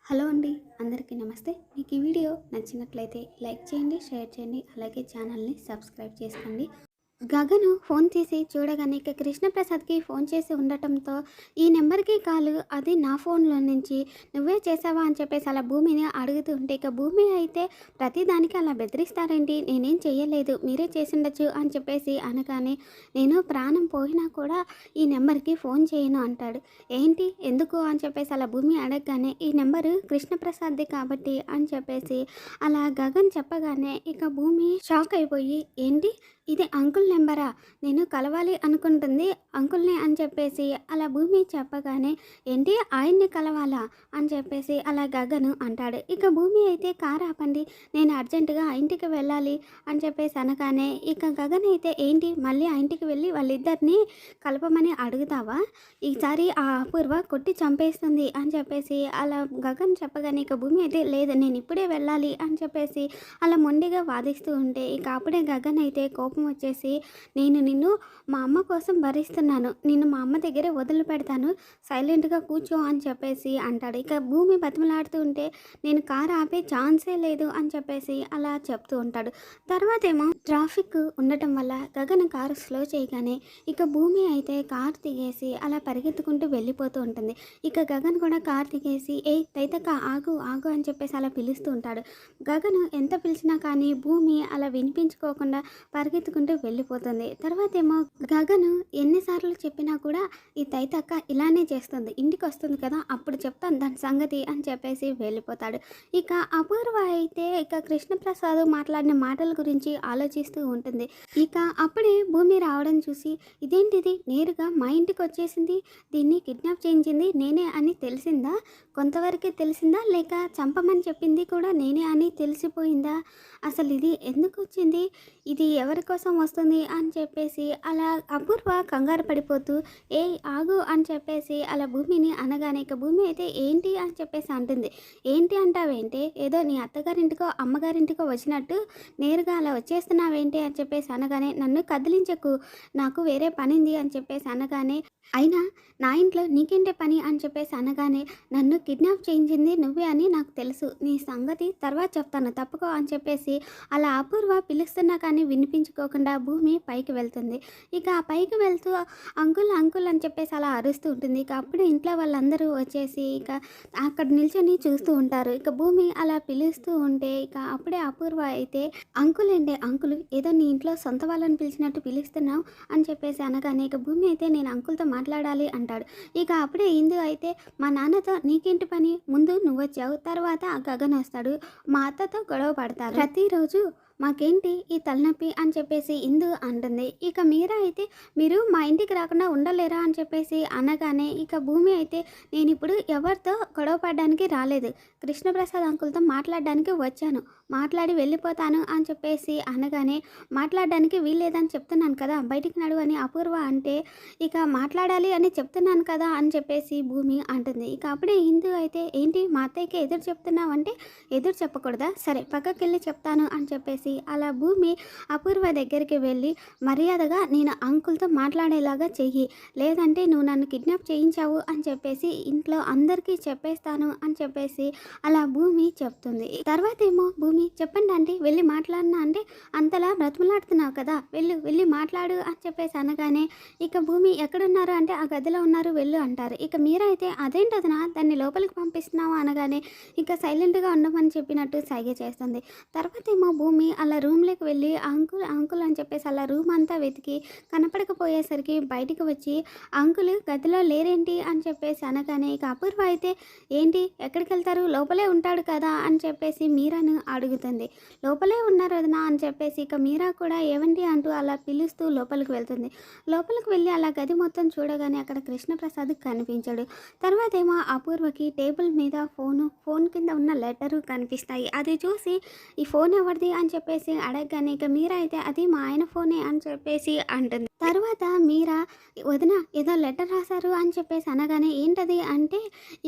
Hello అండి, అందరికీ నమస్తే. మీకు ఈ వీడియో నచ్చినట్లయితే లైక్ చేయండి, షేర్ చేయండి, అలాగే ఛానల్ని సబ్స్క్రైబ్ చేసుకోండి. గగను ఫోన్ తీసి చూడగానే ఇక కృష్ణప్రసాద్కి ఫోన్ చేసి ఉండటంతో ఈ నెంబర్కి కాలు, అది నా ఫోన్లో నుంచి నువ్వే చేసావా అని చెప్పేసి అలా భూమిని అడుగుతూ ఉంటే ఇక భూమి అయితే ప్రతిదానికి అలా బెదిరిస్తారేంటి, నేనేం చెయ్యలేదు, మీరే చేసిండొచ్చు అని చెప్పేసి అనగానే నేను ప్రాణం పోయినా కూడా ఈ నెంబర్కి ఫోన్ చేయను అంటాడు. ఏంటి ఎందుకు అని చెప్పేసి అలా భూమి అడగగానే ఈ నెంబరు కృష్ణప్రసాద్ది కాబట్టి అని చెప్పేసి అలా గగన్ చెప్పగానే ఇక భూమి షాక్ అయిపోయి ఏంటి ఇది అంకుల్ నెంబరా, నేను కలవాలి అనుకుంటుంది అంకుల్ని అని చెప్పేసి అలా భూమి చెప్పగానే ఏంటి ఆయన్ని కలవాలా అని చెప్పేసి అలా గగను అంటాడు. ఇక భూమి అయితే కారు ఆపండి, నేను అర్జెంటుగా ఆ ఇంటికి వెళ్ళాలి అని చెప్పేసి అనగానే ఇక గగన్ అయితే ఏంటి మళ్ళీ ఆ ఇంటికి వెళ్ళి వాళ్ళిద్దరిని కలపమని అడుగుతావా, ఈసారి ఆ అపూర్వ కొట్టి చంపేస్తుంది అని చెప్పేసి అలా గగన్ చెప్పగానే ఇక భూమి అయితే లేదు నేను ఇప్పుడే వెళ్ళాలి అని చెప్పేసి అలా మొండిగా వాదిస్తూ ఉంటే ఇక అప్పుడే గగన్ అయితే కోపం వచ్చేసి నేను నిన్ను మా అమ్మ కోసం భరిస్తున్నాను, నిన్ను మా అమ్మ దగ్గరే వదిలిపెడతాను, సైలెంట్గా కూర్చో అని చెప్పేసి అంటాడు. ఇక భూమి బతిమలాడుతూ ఉంటే నేను కారు ఆపే ఛాన్సే లేదు అని చెప్పేసి అలా చెప్తూ ఉంటాడు. తర్వాత ఏమో ట్రాఫిక్ ఉండటం వల్ల గగన్ కారు స్లో చేయగానే ఇక భూమి అయితే కారు దిగేసి అలా పరిగెత్తుకుంటూ వెళ్ళిపోతూ ఉంటుంది. ఇక గగన్ కూడా కారు దిగేసి ఏ తైతక్క ఆగు ఆగు అని చెప్పేసి అలా పిలుస్తూ ఉంటాడు. గగన్ ఎంత పిలిచినా కానీ భూమి అలా వినిపించుకోకుండా పరిగెత్తుకుంటూ వెళ్ళిపోతుంది. తర్వాత ఏమో గగను ఎన్నిసార్లు చెప్పినా కూడా ఈ తైతక్క ఇలానే చేస్తుంది, ఇంటికి వస్తుంది కదా అప్పుడు చెప్తాను దాని సంగతి అని చెప్పేసి వెళ్ళిపోతాడు. ఇక అపూర్వ అయితే ఇక కృష్ణప్రసాద్ మాట్లాడిన మాటల గురించి ఆలోచిస్తూ ఉంటుంది. ఇక అప్పుడే భూమి రావడం చూసి ఇదేంటిది నేరుగా మా ఇంటికి వచ్చేసింది, దీన్ని కిడ్నాప్ చేయించింది నేనే అని తెలిసిందా, కొంతవరకే తెలిసిందా లేక చంపమని చెప్పింది కూడా నేనే అని తెలిసిపోయిందా, అసలు ఇది ఎందుకు వచ్చింది, ఇది ఎవరి కోసం వస్తుంది అని చెప్పేసి అలా అపూర్వ కంగారు పడిపోతూ ఏ ఆగు అని చెప్పేసి అలా భూమిని అనగానే ఇక భూమి అయితే ఏంటి అని చెప్పేసి అంటుంది. ఏంటి అంటావేంటి, ఏదో నీ అత్తగారింటికో అమ్మగారింటికో వచ్చినట్టు నేరుగా అలా వచ్చేస్తున్నావేంటి అని చెప్పేసి అనగానే నన్ను కదిలించకు, నాకు వేరే పనింది అని చెప్పేసి అనగానే అయినా నా ఇంట్లో నీకేంటే పని అని చెప్పేసి అనగానే నన్ను కిడ్నాప్ చేయించింది నువ్వే అని నాకు తెలుసు, నీ సంగతి తర్వాత చెప్తాను తప్పుకో అని చెప్పేసి అలా అపూర్వ పిలుస్తున్నా కానీ వినిపించుకోకుండా భూమి పైకి వెళ్తుంది. ఇక ఆ పైకి వెళ్తూ అంకుల్ అంకుల్ అని చెప్పేసి అలా అరుస్తూ ఉంటుంది. ఇక అప్పుడు ఇంట్లో వాళ్ళందరూ వచ్చేసి ఇక అక్కడ నిల్చొని చూస్తూ ఉంటారు. ఇక భూమి అలా పిలుస్తూ ఉంటే ఇక అప్పుడే అపూర్వ అయితే అంకుల్ ఏంటే అంకుల్, ఏదో నీ ఇంట్లో సొంత వాళ్ళని పిలిచినట్టు పిలుస్తున్నావు అని చెప్పేసి అనగానే ఇక భూమి అయితే నేను అంకుల్తో మాట్లాడాలి అంటాడు. ఇక అప్పుడే ఇందు అయితే మా నాన్నతో నీకేంటి పని, ముందు నువ్వు వచ్చావు తర్వాత ఆ గగన్ వస్తాడు, మా అత్తతో గొడవ పడతారు, ప్రతిరోజు మాకేంటి ఈ తలనొప్పి అని చెప్పేసి ఇందు అంటుంది. ఇక మీరా అయితే మీరు మా ఇంటికి రాకుండా ఉండలేరా అని చెప్పేసి అనగానే ఇక భూమి అయితే నేను ఇప్పుడు ఎవరితో గొడవ పడడానికి రాలేదు, కృష్ణప్రసాద్ అంకుల్తో మాట్లాడడానికి వచ్చాను, మాట్లాడి వెళ్ళిపోతాను అని చెప్పేసి అనగానే మాట్లాడడానికి వీల్లేదని చెప్తున్నాను కదా బయటికి నడువు అని అపూర్వ అంటే ఇక మాట్లాడాలి అని చెప్తున్నాను కదా అని చెప్పేసి భూమి అంటుంది. ఇక అప్పుడే ఇందు అయితే ఏంటి మా అత్తయ్యకి ఎదురు చెప్తున్నావు అంటే ఎదురు చెప్పకూడదా, సరే పక్కకి వెళ్ళి చెప్తాను అని చెప్పేసి అలా భూమి అపూర్వ దగ్గరికి వెళ్ళి మర్యాదగా నేను అంకుల్తో మాట్లాడేలాగా చెయ్యి, లేదంటే నువ్వు నన్ను కిడ్నాప్ చేయించావు అని చెప్పేసి ఇంట్లో అందరికీ చెప్పేస్తాను అని చెప్పేసి అలా భూమి చెప్తుంది. తర్వాత ఏమో భూమి చెప్పండి అంటే వెళ్ళి మాట్లాడినా అంటే అంతలా బ్రతిమలాడుతున్నావు కదా వెళ్ళి మాట్లాడు అని చెప్పేసి అనగానే ఇక భూమి ఎక్కడున్నారు అంటే ఆ గదిలో ఉన్నారు వెళ్ళు అంటారు. ఇక మీరా అయితే అదేంటదనా దాన్ని లోపలికి పంపిస్తున్నావు అనగానే ఇక సైలెంట్గా ఉండమని చెప్పినట్టు సైగ చేస్తుంది. తర్వాత ఏమో భూమి అలా రూమ్లోకి వెళ్ళి అంకుల్ అంకుల్ అని చెప్పేసి అలా రూమ్ అంతా వెతికి కనపడకపోయేసరికి బయటికి వచ్చి అంకుల్ గదిలో లేరేంటి అని చెప్పేసి అనగానే ఇక అపూర్వ అయితే ఏంటి ఎక్కడికి వెళ్తారు, లోపలే ఉంటాడు కదా అని చెప్పేసి మీరాను అడుగుతుంది. లోపలే ఉన్నారు వదినా అని చెప్పేసి ఇక మీరా కూడా ఏవండి అంటూ అలా పిలుస్తూ లోపలికి వెళ్తుంది. లోపలికి వెళ్ళి అలా గది మొత్తం చూడగానే అక్కడ కృష్ణప్రసాద్ కనిపించాడు. తర్వాత ఏమో అపూర్వకి టేబుల్ మీద ఫోన్ కింద ఉన్న లెటరు కనిపిస్తాయి. అది చూసి ఈ ఫోన్ ఎవరిది అని చెప్పేసి అడగగానే ఇక మీరా అయితే అది మా ఆయన ఫోనే అని చెప్పేసి అంటుంది. తర్వాత మీరా వదిన ఏదో లెటర్ రాశారు అని చెప్పేసి అనగానే ఏంటది అంటే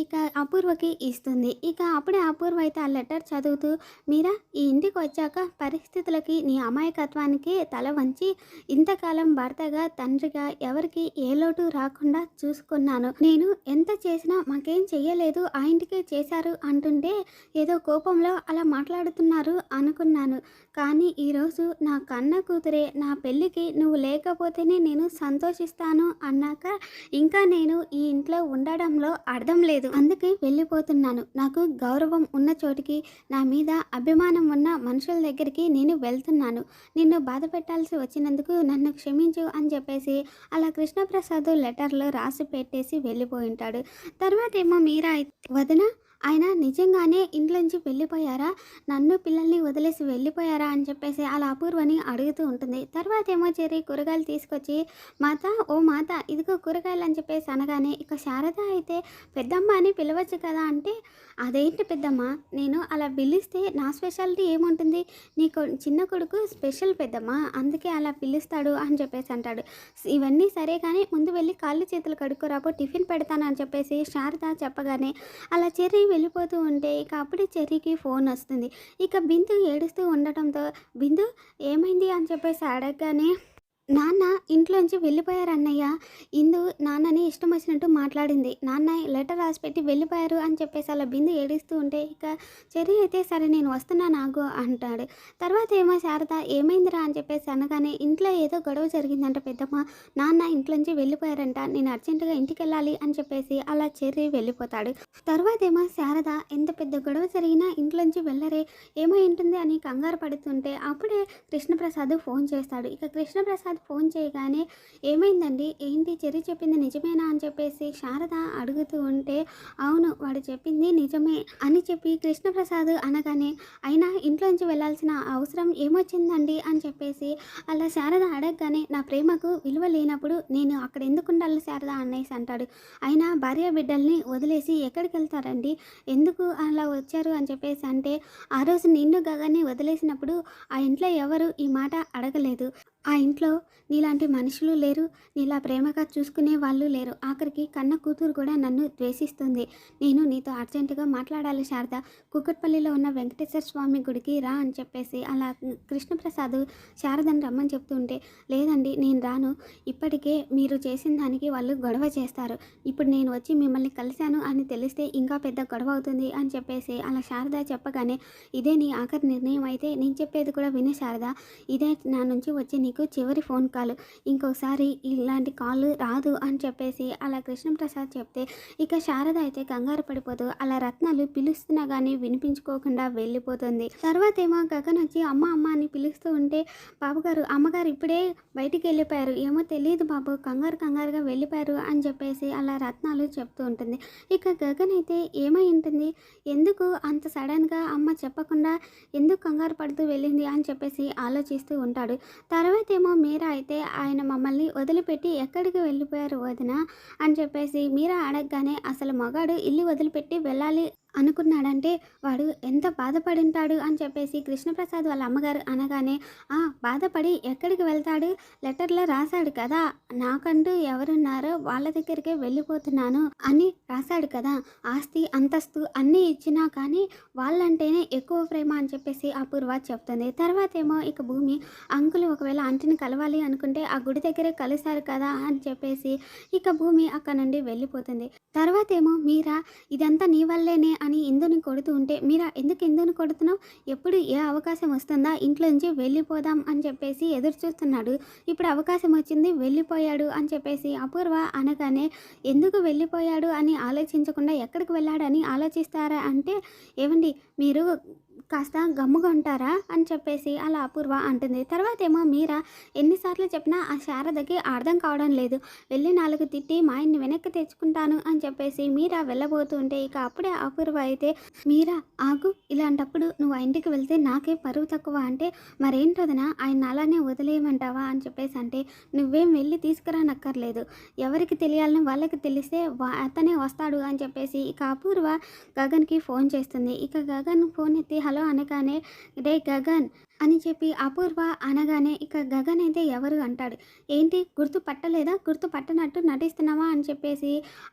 ఇక అపూర్వకి ఇస్తుంది. ఇక అప్పుడే అపూర్వ అయితే ఆ లెటర్ చదువుతూ మీరా ఈ ఇంటికి వచ్చాక పరిస్థితులకి నీ అమాయకత్వానికి తల వంచి ఇంతకాలం భర్తగా తండ్రిగా ఎవరికి ఏ లోటు రాకుండా చూసుకున్నాను. నేను ఎంత చేసినా మాకేం చెయ్యలేదు ఆ ఇంటికే చేశారు అంటుంటే ఏదో కోపంలో అలా మాట్లాడుతున్నారు అనుకున్నాను. కానీ ఈరోజు నా కన్న కూతురే నా పెళ్ళికి నువ్వు లేకపోతేనే నేను సంతోషిస్తాను అన్నాక ఇంకా నేను ఈ ఇంట్లో ఉండడంలో అర్థం లేదు. అందుకే వెళ్ళిపోతున్నాను. నాకు గౌరవం ఉన్న చోటికి నా మీద అభిమానం ఉన్న మనుషుల దగ్గరికి నేను వెళ్తున్నాను. నిన్ను బాధ పెట్టాల్సి వచ్చినందుకు నన్ను క్షమించు అని చెప్పేసి అలా కృష్ణప్రసాద్ లెటర్లో రాసి పెట్టేసి వెళ్ళిపోయి ఉంటాడు. తర్వాత ఏమో మీరా వదిన ఆయన నిజంగానే ఇంట్లోంచి వెళ్ళిపోయారా, నన్ను పిల్లల్ని వదిలేసి వెళ్ళిపోయారా అని చెప్పేసి అలా అపూర్వని అడుగుతూ ఉంటుంది. తర్వాత ఏమో చెర్రీ కూరగాయలు తీసుకొచ్చి మాత ఓ మాత ఇదిగో కూరగాయలు అని చెప్పేసి అనగానే ఇక శారద అయితే పెద్దమ్మ అని పిలవచ్చు కదా అంటే అదేంటి పెద్దమ్మ నేను అలా పిలిస్తే నా స్పెషాలిటీ ఏముంటుంది, నీ చిన్న కొడుకు స్పెషల్ పెద్దమ్మ అందుకే అలా పిలుస్తాడు అని చెప్పేసి అంటాడు. ఇవన్నీ సరే కానీ ముందు వెళ్ళి కాళ్ళు చేతులు కడుక్కోరాపో టిఫిన్ పెడతాను అని చెప్పేసి శారద చెప్పగానే అలా చెర్రీ వెళ్ళిపోతూ ఉంటే ఇక అప్పుడే చెర్రీకి ఫోన్ వస్తుంది. ఇక బిందు ఏడుస్తూ ఉండటంతో బిందు ఏమైంది అని చెప్పేసి అడగగానే నాన్న ఇంట్లోంచి వెళ్ళిపోయారు అన్నయ్య, ఇందు నాన్నని ఇష్టం వచ్చినట్టు మాట్లాడింది, నాన్న లెటర్ రాసి పెట్టి వెళ్ళిపోయారు అని చెప్పేసి అలా బిందు ఏడుస్తూ ఉంటే ఇక చెర్రీ అయితే సరే నేను వస్తున్నాను ఆగు అంటాడు. తర్వాత ఏమో శారద ఏమైందిరా అని చెప్పేసి అనగానే ఇంట్లో ఏదో గొడవ జరిగిందంట పెద్దమ్మ, నాన్న ఇంట్లోంచి వెళ్ళిపోయారంట, నేను అర్జెంటుగా ఇంటికి వెళ్ళాలి అని చెప్పేసి అలా చెర్రీ వెళ్ళిపోతాడు. తర్వాత ఏమో శారద ఎంత పెద్ద గొడవ జరిగినా ఇంట్లోంచి వెళ్ళరే ఏమై ఉంటుంది అని కంగారు పడుతుంటే అప్పుడే కృష్ణప్రసాద్ ఫోన్ చేస్తాడు. ఇక కృష్ణప్రసాద్ ఫోన్ చేయగానే ఏమైందండి, ఏంటి చెర్రీ చెప్పింది నిజమేనా అని చెప్పేసి శారద అడుగుతూ ఉంటే అవును వాడు చెప్పింది నిజమే అని చెప్పి కృష్ణప్రసాద్ అనగానే అయినా ఇంట్లోంచి వెళ్ళాల్సిన అవసరం ఏమొచ్చిందండి అని చెప్పేసి అలా శారద అడగగానే నా ప్రేమకు విలువ లేనప్పుడు నేను అక్కడ ఎందుకు ఉండాలి శారద అనేసి అంటాడు. అయినా భార్య బిడ్డల్ని వదిలేసి ఎక్కడికి వెళ్తారండి, ఎందుకు అలా వచ్చారు అని చెప్పేసి అంటే ఆ రోజు నిన్ను గగన్ని వదిలేసినప్పుడు ఆ ఇంట్లో ఎవరు ఈ మాట అడగలేదు, ఆ ఇంట్లో నీలాంటి మనుషులు లేరు, నీలా ప్రేమగా చూసుకునే వాళ్ళు లేరు, ఆఖరికి కన్న కూతురు కూడా నన్ను ద్వేషిస్తుంది, నేను నీతో అర్జెంటుగా మాట్లాడాలి శారద, కుక్కట్పల్లిలో ఉన్న వెంకటేశ్వర స్వామి గుడికి రా అని చెప్పేసి అలా కృష్ణప్రసాద్ శారదని రమ్మని చెప్తూ ఉంటే లేదండి నేను రాను, ఇప్పటికే మీరు చేసిన దానికి వాళ్ళు గొడవ చేస్తారు, ఇప్పుడు నేను వచ్చి మిమ్మల్ని కలిశాను అని తెలిస్తే ఇంకా పెద్ద గొడవ అవుతుంది అని చెప్పేసి అలా శారద చెప్పగానే ఇదే నీ ఆఖరి నిర్ణయం అయితే నేను చెప్పేది కూడా వినే శారద, ఇదే నా నుంచి వచ్చి నీకు చివరి ఫోన్ కాల్, ఇంకోసారి ఇలాంటి కాల్ రాదు అని చెప్పేసి అలా కృష్ణప్రసాద్ చెప్తే ఇక శారద అయితే కంగారు పడిపోతూ అలా రత్నాలు పిలుస్తున్నా కానీ వినిపించుకోకుండా వెళ్ళిపోతుంది. తర్వాత ఏమో గగన్ వచ్చి అమ్మ అమ్మ అని పిలుస్తూ ఉంటే బాబుగారు అమ్మగారు ఇప్పుడే బయటికి వెళ్ళిపోయారు, ఏమో తెలియదు బాబు కంగారుగా వెళ్ళిపోయారు అని చెప్పేసి అలా రత్నాలు చెప్తూ ఉంటుంది. ఇక గగన్ అయితే ఏమై ఉంటుంది, ఎందుకు అంత సడన్గా అమ్మ చెప్పకుండా ఎందుకు కంగారు పడుతూ వెళ్ళింది అని చెప్పేసి ఆలోచిస్తూ ఉంటాడు. తర్వాత ఏమో మీరా అయితే ఆయన మమ్మల్ని వదిలిపెట్టి ఎక్కడికి వెళ్ళిపోయారు వదిన అని చెప్పేసి మీరా అడగగానే అసలు మగాడు ఇల్లు వదిలిపెట్టి వెళ్ళాలి అనుకున్నాడంటే వాడు ఎంత బాధపడింటాడు అని చెప్పేసి కృష్ణప్రసాద్ వాళ్ళ అమ్మగారు అనగానే బాధపడి ఎక్కడికి వెళ్తాడు, లెటర్లో రాశాడు కదా నాకంటూ ఎవరున్నారో వాళ్ళ దగ్గరికే వెళ్ళిపోతున్నాను అని రాశాడు కదా, ఆస్తి అంతస్తు అన్నీ ఇచ్చినా కానీ వాళ్ళంటేనే ఎక్కువ ప్రేమ అని చెప్పేసి అపూర్వ చెప్తుంది. తర్వాత ఏమో ఇక భూమి అంకులు ఒకవేళ ఆంటీని కలవాలి అనుకుంటే ఆ గుడి దగ్గరే కలిశారు కదా అని చెప్పేసి ఇక భూమి అక్కడ నుండి వెళ్ళిపోతుంది. తర్వాత ఏమో మీరా ఇదంతా నీ వల్లేనే అని ఇందుని కొడుతూ ఉంటే మీరా ఎందుకు ఇందుని కొడుతున్నావు, ఎప్పుడు ఏ అవకాశం వస్తుందా ఇంట్లో నుంచి వెళ్ళిపోదాం అని చెప్పేసి ఎదురు చూస్తున్నాడు, ఇప్పుడు అవకాశం వచ్చింది వెళ్ళిపోయాడు అని చెప్పేసి అపూర్వ అనగానే ఎందుకు వెళ్ళిపోయాడు అని ఆలోచించకుండా ఎక్కడికి వెళ్ళాడని ఆలోచిస్తారా అంటే ఏమండి మీరు కాస్త గమ్ముగా ఉంటారా అని చెప్పేసి అలా అపూర్వ అంటుంది. తర్వాత ఏమో మీరా ఎన్నిసార్లు చెప్పినా ఆ శారదకి అర్థం కావడం లేదు, వెళ్ళి 4 తిట్టి మా ఆయన్ని వెనక్కి తెచ్చుకుంటాను అని చెప్పేసి మీరా వెళ్ళబోతూ ఉంటే ఇక అప్పుడే అపూర్వ అయితే మీరా ఆగు, ఇలాంటప్పుడు నువ్వు ఆ ఇంటికి వెళ్తే నాకే పరువు తక్కువ అంటే మరేంటోదనా ఆయన అలానే వదిలేయమంటావా అని చెప్పేసి అంటే నువ్వేం వెళ్ళి తీసుకురానక్కర్లేదు, ఎవరికి తెలియాలని వాళ్ళకి తెలిస్తే అతనే వస్తాడు అని చెప్పేసి ఇక అపూర్వ గగన్కి ఫోన్ చేస్తుంది. ఇక గగన్ ఫోన్ ఎత్తి హలో అనగానే రే గగన్ అని చెప్పి అపూర్వ అనగానే ఇక గగన్ అయితే ఎవరు అంటాడు. ఏంటి గుర్తు పట్టలేదా? గుర్తు పట్టనట్టు నటిస్తున్నావా? అని చెప్పేసి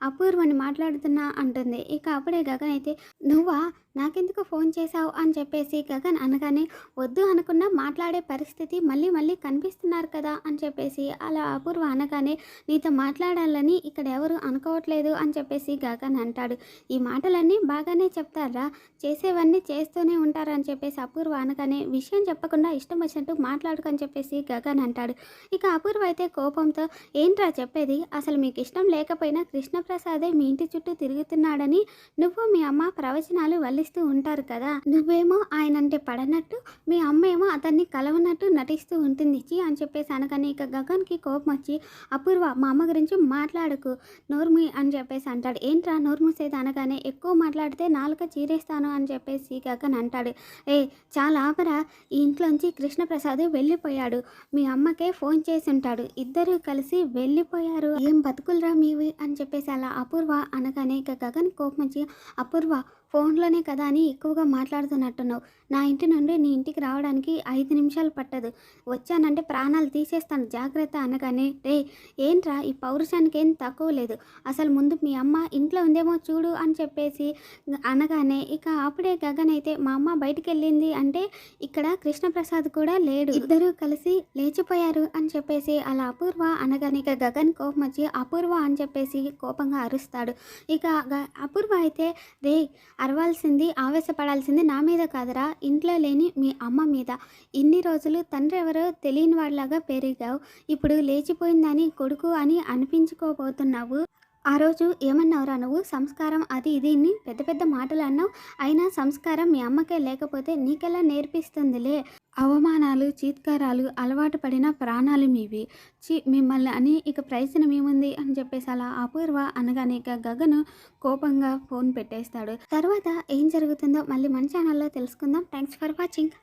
అపూర్వని మాట్లాడుతున్నా అంటుంది. ఇక అప్పుడే గగన్ అయితే నువ్వా? నాకెందుకు ఫోన్ చేశావు? అని చెప్పేసి గగన్ అనగానే వద్దు అనుకున్నా మాట్లాడే పరిస్థితి మళ్ళీ మళ్ళీ కనిపిస్తున్నారు కదా అని చెప్పేసి అలా అపూర్వ అనగానే నీతో మాట్లాడాలని ఇక్కడ ఎవరు అనుకోవట్లేదు అని చెప్పేసి గగన్ అంటాడు. ఈ మాటలన్నీ బాగానే చెప్తారా, చేసేవన్నీ చేస్తూనే ఉంటారని చెప్పేసి అపూర్వ అనగానే విషయం చెప్పకుండా ఇష్టం వచ్చినట్టు మాట్లాడుకని చెప్పేసి గగన్ అంటాడు. ఇక అపూర్వ అయితే కోపంతో ఏంట్రా చెప్పేది, అసలు మీకు ఇష్టం లేకపోయినా కృష్ణప్రసాదే మీ ఇంటి చుట్టూ తిరుగుతున్నాడని నువ్వు మీ అమ్మ ప్రవచనాలు వల్లిస్తూ ఉంటారు కదా, నువ్వేమో ఆయన అంటే పడనట్టు మీ అమ్మ ఏమో అతన్ని కలవనట్టు నటిస్తూ ఉంటుంది చి అని చెప్పేసి అనగానే ఇక గగన్కి కోపం వచ్చి అపూర్వ మా అమ్మ గురించి మాట్లాడకు నోర్మి అని చెప్పేసి అంటాడు. ఏంట్రా నోరు మూసేది అనగానే ఎక్కువ మాట్లాడితే నాలుక చీరేస్తాను అని చెప్పేసి గగన్ అంటాడు. ఏ చాలా ఆపరా, ఈ ఇంట్లోంచి కృష్ణప్రసాద్ వెళ్ళిపోయాడు, మీ అమ్మకే ఫోన్ చేసి ఉంటాడు, ఇద్దరు కలిసి వెళ్ళిపోయారు, ఏం బతుకులరా మీవి అని చెప్పేసి అలా అపూర్వ అనగానే ఇక గగన్ కోపం వచ్చి అపూర్వ ఫోన్లోనే కదా అని ఎక్కువగా మాట్లాడుతున్నట్టున్నావు, నా ఇంటి నుండి నీ ఇంటికి రావడానికి 5 నిమిషాలు పట్టదు, వచ్చానంటే ప్రాణాలు తీసేస్తాను జాగ్రత్త అనగానే రే ఏంట్రా ఈ పౌరుషానికి ఏం తక్కువ లేదు, అసలు ముందు మీ అమ్మ ఇంట్లో ఉందేమో చూడు అని చెప్పేసి అనగానే ఇక అప్పుడే గగన్ అయితే మా అమ్మ బయటికి వెళ్ళింది అంటే ఇక్కడ కృష్ణప్రసాద్ కూడా లేడు, ఇద్దరు కలిసి లేచిపోయారు అని చెప్పేసి అలా అపూర్వ అనగానే ఇక గగన్ కోపం వచ్చి అపూర్వ అని చెప్పేసి కోపంగా అరుస్తాడు. ఇక అపూర్వ అయితే రే అరవాల్సింది ఆవేశపడాల్సింది నా మీద కాదురా, ఇంట్లో లేని మీ అమ్మ మీద, ఇన్ని రోజులు తండ్రి ఎవరో తెలియని వాళ్ళలాగా పెరిగావు, ఇప్పుడు లేచిపోయిందని కొడుకు అని అనిపించుకోబోతున్నావు, ఆ రోజు ఏమన్నావురా నువ్వు, సంస్కారం అది ఇది ఇన్ని పెద్ద పెద్ద మాటలు అన్నావు, అయినా సంస్కారం మీ అమ్మకే లేకపోతే నీకెలా నేర్పిస్తుందిలే, అవమానాలు చీత్కారాలు అలవాటు పడిన ప్రాణాలు మీవి, మిమ్మల్ని అని ఇక ప్రయోజనం ఏముంది అని చెప్పేసి అలా అపూర్వ అనగానే ఇక గగను కోపంగా ఫోన్ పెట్టేస్తాడు. తర్వాత ఏం జరుగుతుందో మళ్ళీ మన ఛానల్లో తెలుసుకుందాం. Thanks for watching.